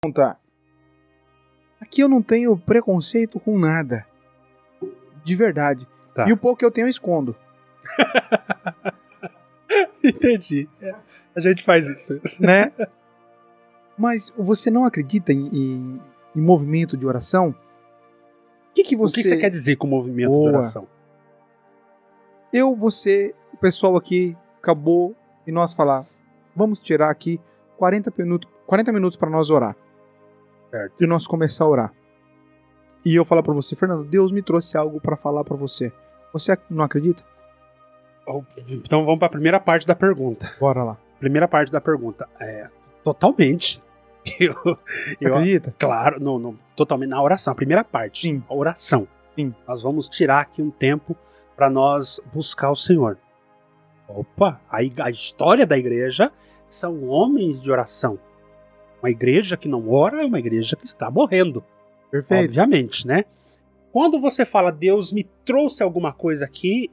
pergunta. Aqui eu não tenho preconceito com nada. De verdade. Tá. E o pouco que eu tenho eu escondo. Entendi. A gente faz isso. Né? Mas você não acredita em movimento de oração? O que você quer dizer com movimento de oração? Você, o pessoal aqui, acabou e nós falar, vamos tirar aqui 40 minutos para nós orar. Certo. E nós começar a orar. E eu falar para você, Fernando, Deus me trouxe algo para falar para você. Você não acredita? Então vamos para a primeira parte da pergunta. Bora lá. Primeira parte da pergunta. Totalmente. Acredita? Claro, não, totalmente na oração. A primeira parte. Sim. A oração. Sim. Nós vamos tirar aqui um tempo para nós buscar o Senhor. Opa, a história da igreja são homens de oração. Uma igreja que não ora é uma igreja que está morrendo. Perfeito. Obviamente, né? Quando você fala, Deus me trouxe alguma coisa aqui,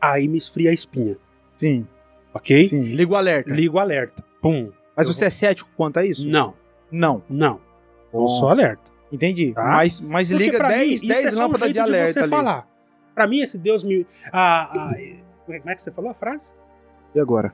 aí me esfria a espinha. Sim. Ok? Sim. Liga o alerta. Ligo o alerta. Pum. Mas você é cético quanto a isso? Não. Não. Não. Bom. Não sou alerta. Entendi. Tá? Mas liga 10 lâmpadas de alerta você ali. falar. Pra mim, esse Deus me... como é que você falou a frase? E agora?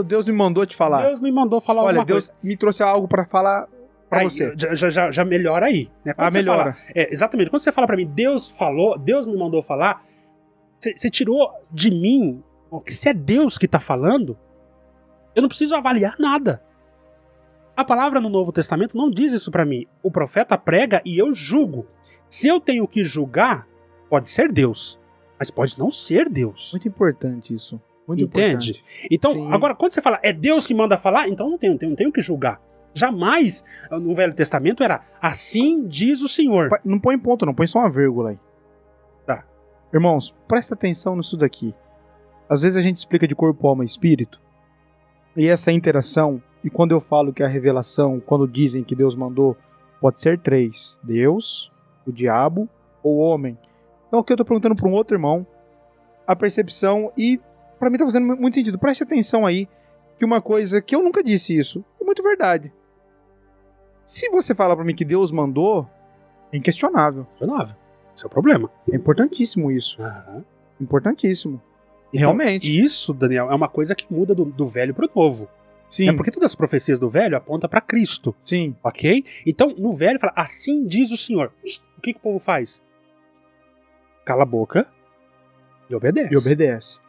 Deus me mandou te falar. Deus me mandou falar Olha, alguma Deus coisa. me trouxe algo pra falar pra aí, você. Já melhora aí. Né? Quando você melhora. Fala, exatamente. Quando você fala pra mim, Deus falou, Deus me mandou falar, você tirou de mim, que se é Deus que tá falando, eu não preciso avaliar nada. A palavra no Novo Testamento não diz isso pra mim. O profeta prega e eu julgo. Se eu tenho que julgar, pode ser Deus, mas pode não ser Deus. Muito importante isso. Muito Entende? importante. Então, Sim. agora, quando você fala, é Deus que manda falar, então não tenho que julgar. Jamais, no Velho Testamento, era assim diz o Senhor. Não põe ponto, não. Põe só uma vírgula aí. Tá. Irmãos, presta atenção nisso daqui. Às vezes a gente explica de corpo, alma e espírito. E essa interação, e quando eu falo que a revelação, quando dizem que Deus mandou, pode ser 3. Deus, o diabo ou o homem. Então aqui eu tô perguntando para um outro irmão a percepção e pra mim tá fazendo muito sentido. Preste atenção aí que uma coisa que eu nunca disse isso, é muito verdade. Se você fala pra mim que Deus mandou, é inquestionável. Questionável. Esse é o problema. É importantíssimo isso. Aham. Importantíssimo. Então, Realmente. Isso, Daniel, é uma coisa que muda do velho pro novo. Sim. É porque todas as profecias do velho apontam pra Cristo. Sim. Ok? Então, no velho fala, assim diz o Senhor. O que o povo faz? Cala a boca e obedece. E obedece.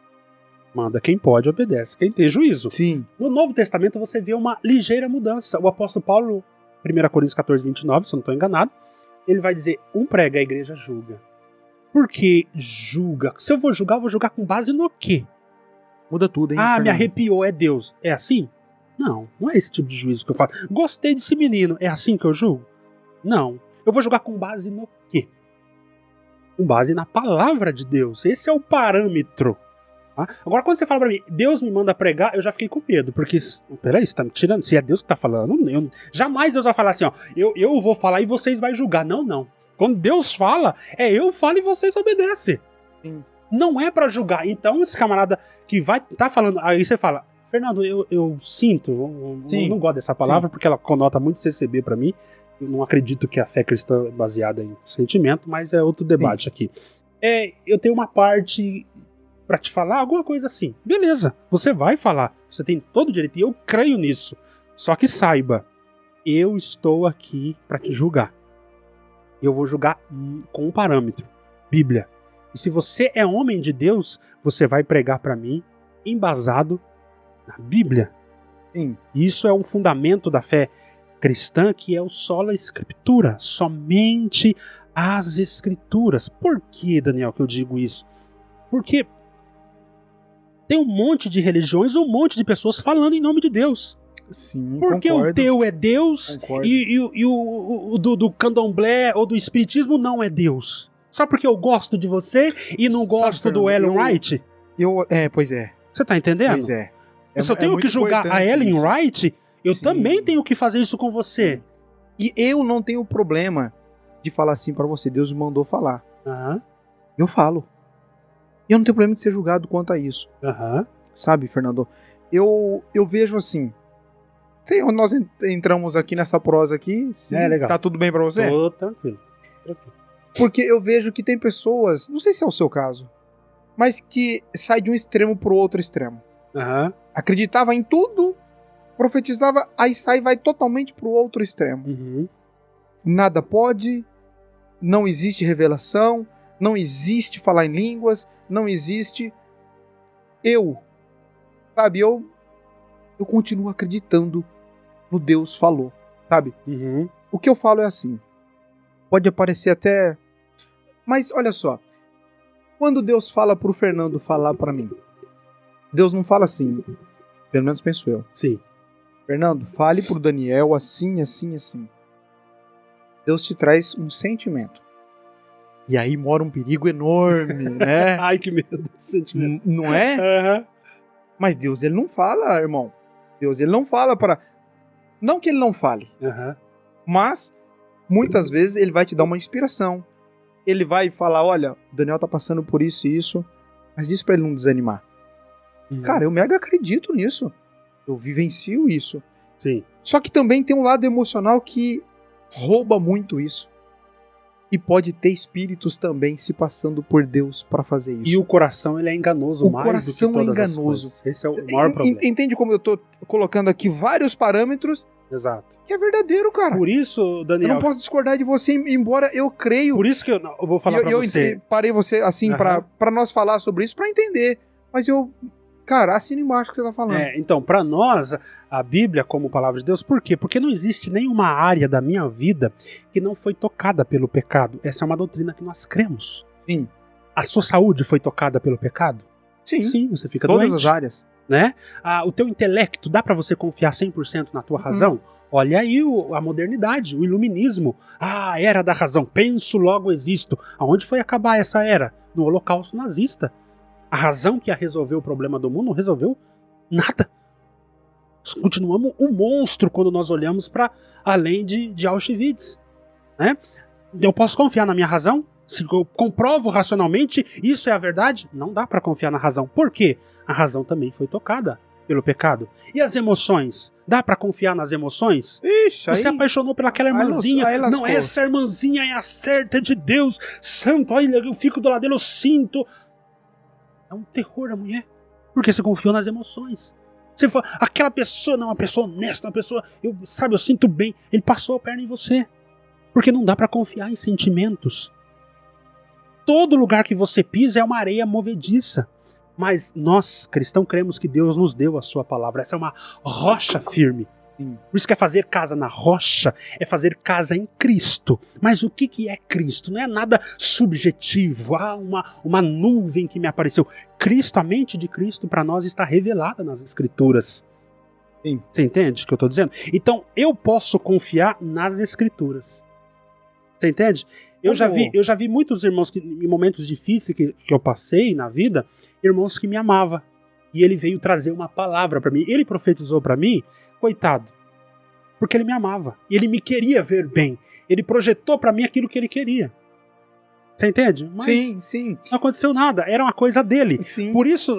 Manda quem pode, obedece quem tem juízo. Sim. No Novo Testamento você vê uma ligeira mudança. O apóstolo Paulo, 1 Coríntios 14, 29, se eu não estou enganado, ele vai dizer, um prega, a igreja julga. Por que julga? Se eu vou julgar com base no quê? Muda tudo, hein? Me Fernando? arrepiou, é Deus. É assim? Não é esse tipo de juízo que eu faço. Gostei desse menino, é assim que eu julgo? Não. Eu vou julgar com base no quê? Com base na palavra de Deus. Esse é o parâmetro. Tá? Agora, quando você fala pra mim, Deus me manda pregar, eu já fiquei com medo. Porque, peraí, você tá me tirando? Se é Deus que tá falando, jamais Deus vai falar assim, ó, eu vou falar e vocês vão julgar. Não. Quando Deus fala, eu falo e vocês obedecem. Sim. Não é pra julgar. Então, esse camarada que vai tá falando, aí você fala, Fernando, eu sinto, eu não gosto dessa palavra, porque ela conota muito CCB pra mim. Eu não acredito que a fé cristã é baseada em sentimento, mas é outro debate aqui. Eu tenho uma parte pra te falar, alguma coisa assim. Beleza, você vai falar. Você tem todo o direito, e eu creio nisso. Só que saiba, eu estou aqui pra te julgar. Eu vou julgar com um parâmetro, Bíblia. E se você é homem de Deus, você vai pregar pra mim embasado na Bíblia. Sim. Isso é um fundamento da fé cristã, que é o sola escritura, somente as escrituras. Por que, Daniel, que eu digo isso? Porque tem um monte de religiões, um monte de pessoas falando em nome de Deus. Sim, Porque concordo. o teu é Deus e o do candomblé ou do espiritismo não é Deus. Só porque eu gosto de você e não gosto do Ellen White? Pois é. Você tá entendendo? Pois é. Se eu tenho que julgar a Ellen White, eu também tenho que fazer isso com você. E eu não tenho problema de falar assim pra você. Deus me mandou falar. Aham. Eu falo. E eu não tenho problema de ser julgado quanto a isso. Aham. Sabe, Fernando? Eu vejo assim. Sei onde nós entramos aqui nessa prosa aqui. Legal. Tá tudo bem pra você? Tô tranquilo. Porque eu vejo que tem pessoas, não sei se é o seu caso, mas que sai de um extremo pro outro extremo. Uhum. Acreditava em tudo, profetizava, aí sai e vai totalmente pro outro extremo. Uhum. Nada pode, não existe revelação, não existe falar em línguas, não existe... Eu continuo acreditando no Deus falou, sabe? Uhum. O que eu falo é assim, pode aparecer até... Mas olha só, quando Deus fala pro Fernando falar pra mim, Deus não fala assim, pelo menos penso eu. Sim. Fernando, fale pro Daniel assim, assim, assim. Deus te traz um sentimento. E aí mora um perigo enorme, né? Ai, que medo desse sentimento. Não é? Uhum. Mas Deus, ele não fala, irmão. Deus, ele não fala para... Não que ele não fale, mas muitas vezes ele vai te dar uma inspiração. Ele vai falar, olha, o Daniel tá passando por isso e isso, mas diz pra ele não desanimar. Uhum. Cara, eu mega acredito nisso. Eu vivencio isso. Sim. Só que também tem um lado emocional que rouba muito isso. E pode ter espíritos também se passando por Deus para fazer isso. E o coração, ele é enganoso mais coração do que todas é enganoso. as coisas. Esse é o maior problema. Entende como eu tô colocando aqui vários parâmetros? Exato. Que é verdadeiro, cara. Por isso, Daniel... Eu não posso discordar de você, embora eu creio... Por isso que eu vou falar pra você... Eu parei você, assim, pra nós falar sobre isso, pra entender. Mas eu... Cara, assina embaixo o que você tá falando. Então, pra nós, a Bíblia como palavra de Deus, por quê? Porque não existe nenhuma área da minha vida que não foi tocada pelo pecado. Essa é uma doutrina que nós cremos. Sim. A sua saúde foi tocada pelo pecado? Sim. Sim, você fica Todas doente. as áreas. Né? O teu intelecto, dá pra você confiar 100% na tua razão? Olha aí a modernidade, o iluminismo. A era da razão, penso, logo existo. Aonde foi acabar essa era? No Holocausto nazista. A razão que ia resolver o problema do mundo não resolveu nada. Nós continuamos um monstro quando nós olhamos para além de Auschwitz. Né? Eu posso confiar na minha razão? Se eu comprovo racionalmente, isso é a verdade? Não dá para confiar na razão. Por quê? A razão também foi tocada pelo pecado. E as emoções? Dá pra confiar nas emoções? Ixi, Você se apaixonou pelaquela irmãzinha. Aí não, essa irmãzinha é a certa de Deus. Santo, olha, eu fico do lado dele, eu sinto. É um terror a mulher. Porque você confiou nas emoções. Você foi, aquela pessoa não é uma pessoa honesta, uma pessoa, eu sinto bem. Ele passou a perna em você. Porque não dá pra confiar em sentimentos. Todo lugar que você pisa é uma areia movediça. Mas nós, cristãos, cremos que Deus nos deu a sua palavra. Essa é uma rocha firme. Sim. Por isso que é fazer casa na rocha, é fazer casa em Cristo. Mas o que é Cristo? Não é nada subjetivo, uma nuvem que me apareceu. Cristo, a mente de Cristo para nós está revelada nas Escrituras. Sim. Você entende o que eu estou dizendo? Então eu posso confiar nas Escrituras. Você entende? Eu já vi muitos irmãos que, em momentos difíceis que eu passei na vida, irmãos que me amavam. E ele veio trazer uma palavra para mim. Ele profetizou para mim, coitado, porque ele me amava. E ele me queria ver bem. Ele projetou para mim aquilo que ele queria. Você entende? Mas sim. não aconteceu nada. Era uma coisa dele. Sim. Por isso,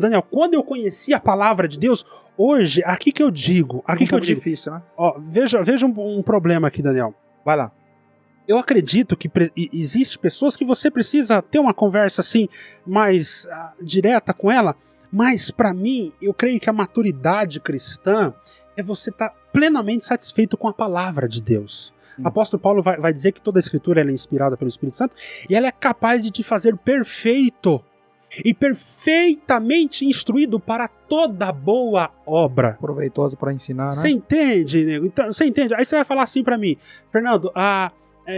Daniel, quando eu conheci a palavra de Deus, hoje, aqui que eu digo. Difícil, né? Ó, veja um problema aqui, Daniel. Vai lá. Eu acredito que existe pessoas que você precisa ter uma conversa assim mais direta com ela, mas para mim, eu creio que a maturidade cristã é você estar plenamente satisfeito com a palavra de Deus. O apóstolo Paulo vai dizer que toda a escritura ela é inspirada pelo Espírito Santo e ela é capaz de te fazer perfeito e perfeitamente instruído para toda boa obra. Proveitosa para ensinar, né? Você entende, nego? Então, você entende? Aí você vai falar assim para mim, Fernando,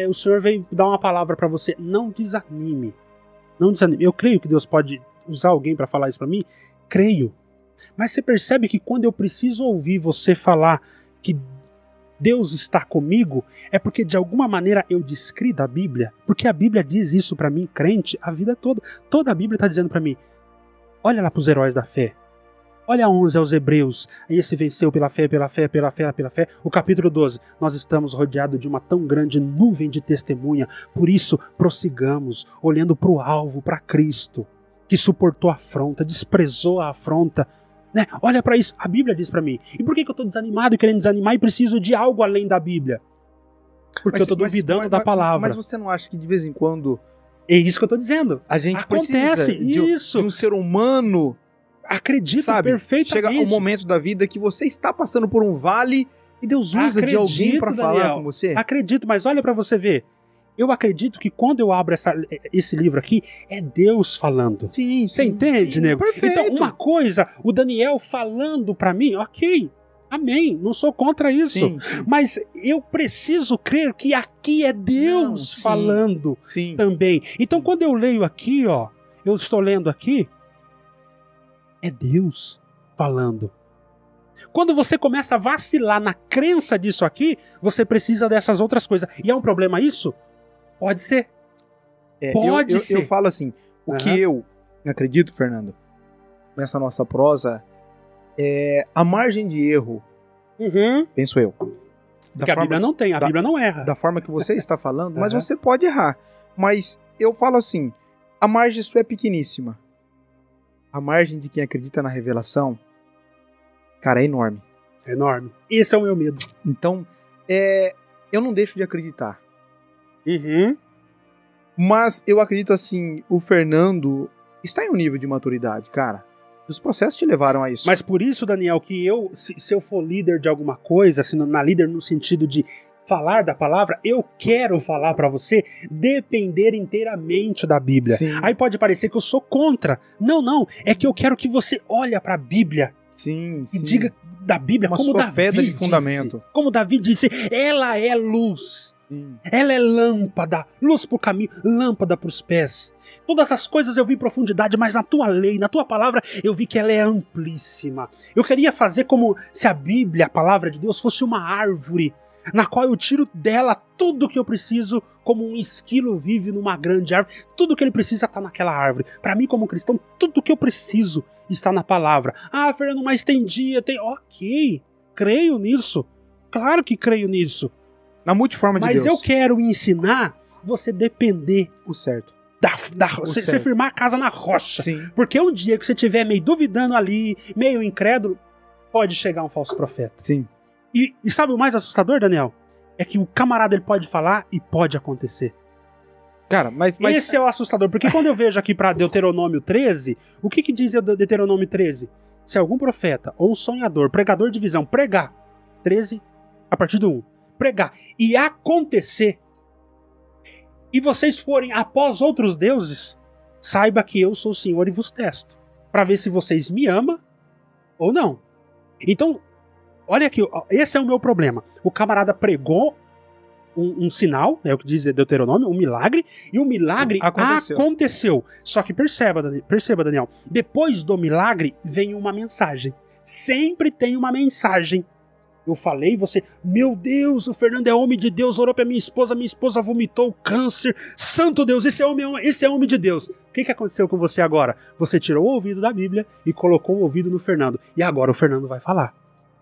o Senhor veio dar uma palavra para você. Não desanime. Não desanime. Eu creio que Deus pode usar alguém para falar isso para mim. Creio. Mas você percebe que quando eu preciso ouvir você falar que Deus está comigo, é porque de alguma maneira eu descri da Bíblia. Porque a Bíblia diz isso para mim, crente, a vida toda. Toda a Bíblia está dizendo para mim. Olha lá para os heróis da fé. Olha 11 aos Hebreus, aí esse venceu pela fé. O capítulo 12, nós estamos rodeados de uma tão grande nuvem de testemunha, por isso prossigamos, olhando para o alvo, para Cristo, que suportou a afronta, desprezou a afronta. Né? Olha para isso, a Bíblia diz para mim. E por que eu tô desanimado e querendo desanimar e preciso de algo além da Bíblia? Porque eu tô duvidando da palavra. Mas você não acha que de vez em quando... É isso que eu tô dizendo. A gente acontece precisa de um ser humano... Acredito, sabe, perfeitamente. Chega um momento da vida que você está passando por um vale e Deus usa de alguém para falar com você. Acredito, mas olha para você ver. Eu acredito que quando eu abro esse livro aqui, é Deus falando. Sim, você entende, sim, nego? Perfeito. Então, uma coisa, o Daniel falando para mim, ok, amém, não sou contra isso. Sim. Mas eu preciso crer que aqui é Deus falando também. Então, quando eu leio aqui, ó, eu estou lendo aqui, é Deus falando. Quando você começa a vacilar na crença disso aqui, você precisa dessas outras coisas. E é um problema isso? Pode ser. Pode ser. Eu falo assim, o que eu acredito, Fernando, nessa nossa prosa, é a margem de erro, penso eu. Porque a Bíblia não tem, a Bíblia não erra. Da forma que você está falando, mas você pode errar. Mas eu falo assim, a margem sua é pequeníssima. A margem de quem acredita na revelação, cara, é enorme. É enorme. Esse é o meu medo. Então, eu não deixo de acreditar. Mas eu acredito assim, o Fernando está em um nível de maturidade, cara. Os processos te levaram a isso. Mas por isso, Daniel, que se eu for líder de alguma coisa, assim, na líder no sentido de falar da palavra, eu quero falar pra você depender inteiramente da Bíblia. Sim. Aí pode parecer que eu sou contra. Não, é que eu quero que você olhe pra Bíblia e diga da Bíblia uma como sua Davi pedra de disse, fundamento. como Davi disse, ela é luz. Ela é lâmpada, luz pro caminho, lâmpada pros pés. Todas as coisas eu vi em profundidade, mas na tua lei, na tua palavra, eu vi que ela é amplíssima. Eu queria fazer como se a Bíblia, a palavra de Deus, fosse uma árvore na qual eu tiro dela tudo que eu preciso, como um esquilo vive numa grande árvore. Tudo que ele precisa está naquela árvore. Para mim, como cristão, tudo que eu preciso está na palavra. Ah, Fernando, mas tem dia, tem... Ok, creio nisso. Claro que creio nisso. Na multiforma de Deus. Mas eu quero ensinar você depender o certo. Você firmar a casa na rocha. Sim. Porque um dia que você estiver meio duvidando ali, meio incrédulo, pode chegar um falso profeta. Sim. E sabe o mais assustador, Daniel? É que o camarada ele pode falar e pode acontecer. Cara, mas... Esse é o assustador, porque quando eu vejo aqui para Deuteronômio 13, o que diz Deuteronômio 13? Se algum profeta ou um sonhador, pregador de visão, pregar, 13, a partir do 1, pregar, e acontecer, e vocês forem após outros deuses, saiba que eu sou o Senhor e vos testo, para ver se vocês me amam ou não. Então, olha aqui, esse é o meu problema. O camarada pregou um sinal, é o que diz Deuteronômio, um milagre, e o milagre aconteceu. Só que perceba, Daniel, depois do milagre vem uma mensagem. Sempre tem uma mensagem. Eu falei, você, meu Deus, o Fernando é homem de Deus, orou pra minha esposa vomitou câncer, santo Deus, esse é homem de Deus. O que aconteceu com você agora? Você tirou o ouvido da Bíblia e colocou o ouvido no Fernando, e agora o Fernando vai falar.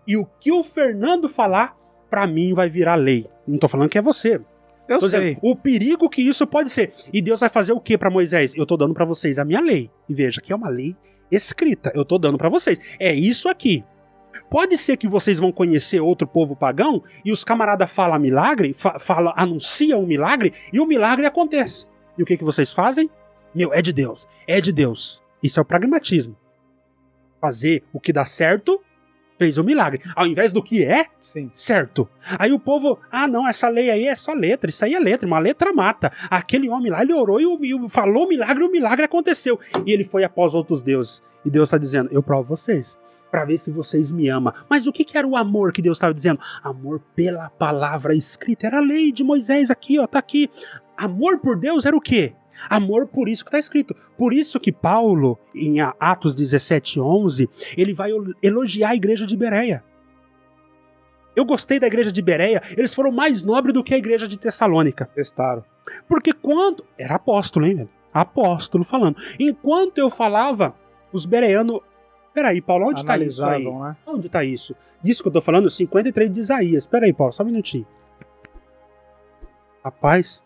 E o que o Fernando falar, pra mim vai virar lei. Não tô falando que é você. Eu sei. O perigo que isso pode ser. E Deus vai fazer o que pra Moisés? Eu tô dando pra vocês a minha lei. E veja que é uma lei escrita. Eu tô dando pra vocês. É isso aqui. Pode ser que vocês vão conhecer outro povo pagão e os camaradas falam milagre, anunciam um milagre e o milagre acontece. E o que vocês fazem? É de Deus. É de Deus. Isso é o pragmatismo. Fazer o que dá certo, fez o milagre. Ao invés do que é certo. Aí o povo, não, essa lei aí é só letra. Isso aí é letra, uma letra mata. Aquele homem lá, ele orou e falou o milagre aconteceu. E ele foi após outros deuses. E Deus está dizendo, eu provo vocês. Para ver se vocês me amam. Mas o que era o amor que Deus estava dizendo? Amor pela palavra escrita. Era a lei de Moisés aqui, ó, tá aqui. Amor por Deus era o quê? Amor por isso que está escrito. Por isso que Paulo, em Atos 17:11, ele vai elogiar a igreja de Bereia. Eu gostei da igreja de Bereia, eles foram mais nobres do que a igreja de Tessalônica. Testaram. Porque quando... Era apóstolo, hein, velho? Apóstolo falando. Enquanto eu falava, os bereanos... Peraí, Paulo, onde tá isso aí? Né? Onde tá isso? Disso que eu tô falando, 53 de Isaías. Peraí, Paulo, só um minutinho. Rapaz,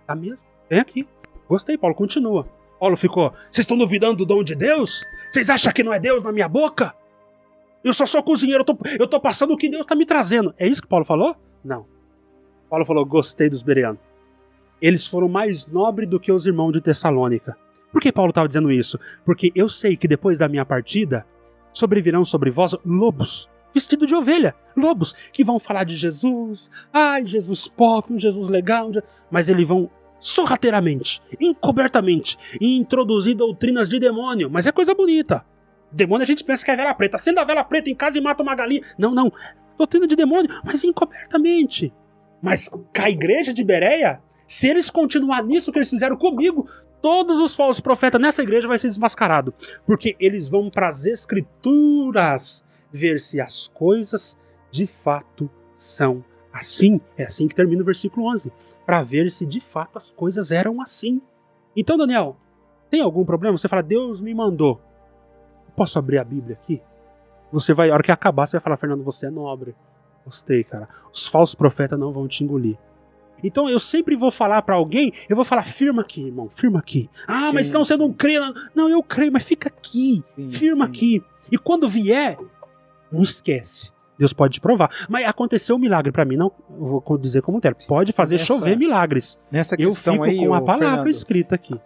tá mesmo? Vem aqui. Gostei, Paulo, continua. Paulo ficou, vocês estão duvidando do dom de Deus? Vocês acham que não é Deus na minha boca? Eu só sou cozinheiro, eu tô passando o que Deus está me trazendo. É isso que Paulo falou? Não. Paulo falou, gostei dos bereanos. Eles foram mais nobres do que os irmãos de Tessalônica. Por que Paulo estava dizendo isso? Porque eu sei que depois da minha partida, sobrevirão sobre vós lobos, vestidos de ovelha, lobos, que vão falar de Jesus, Jesus pop, um Jesus legal, mas eles vão sorrateiramente, encobertamente, introduzir doutrinas de demônio, mas é coisa bonita. Demônio a gente pensa que é vela preta, acenda a vela preta em casa e mata uma galinha. Não, doutrina de demônio, mas encobertamente. Mas com a igreja de Bereia, se eles continuar nisso que eles fizeram comigo, todos os falsos profetas nessa igreja vai ser desmascarado, porque eles vão para as escrituras ver se as coisas de fato são assim. É assim que termina o versículo 11, para ver se de fato as coisas eram assim. Então, Daniel, tem algum problema? Você fala, Deus me mandou. Posso abrir a Bíblia aqui? Você vai, a hora que acabar, você vai falar, Fernando, você é nobre. Gostei, cara. Os falsos profetas não vão te engolir. Então eu sempre vou falar pra alguém, eu vou falar, firma aqui, irmão, firma aqui. Mas senão você não crê. Não, eu creio, mas fica aqui, firma aqui. E quando vier, não esquece. Deus pode te provar. Mas aconteceu um milagre pra mim, não eu vou dizer como é. Pode fazer chover milagres. Nessa questão eu fico aí, com a palavra Fernando, escrita aqui.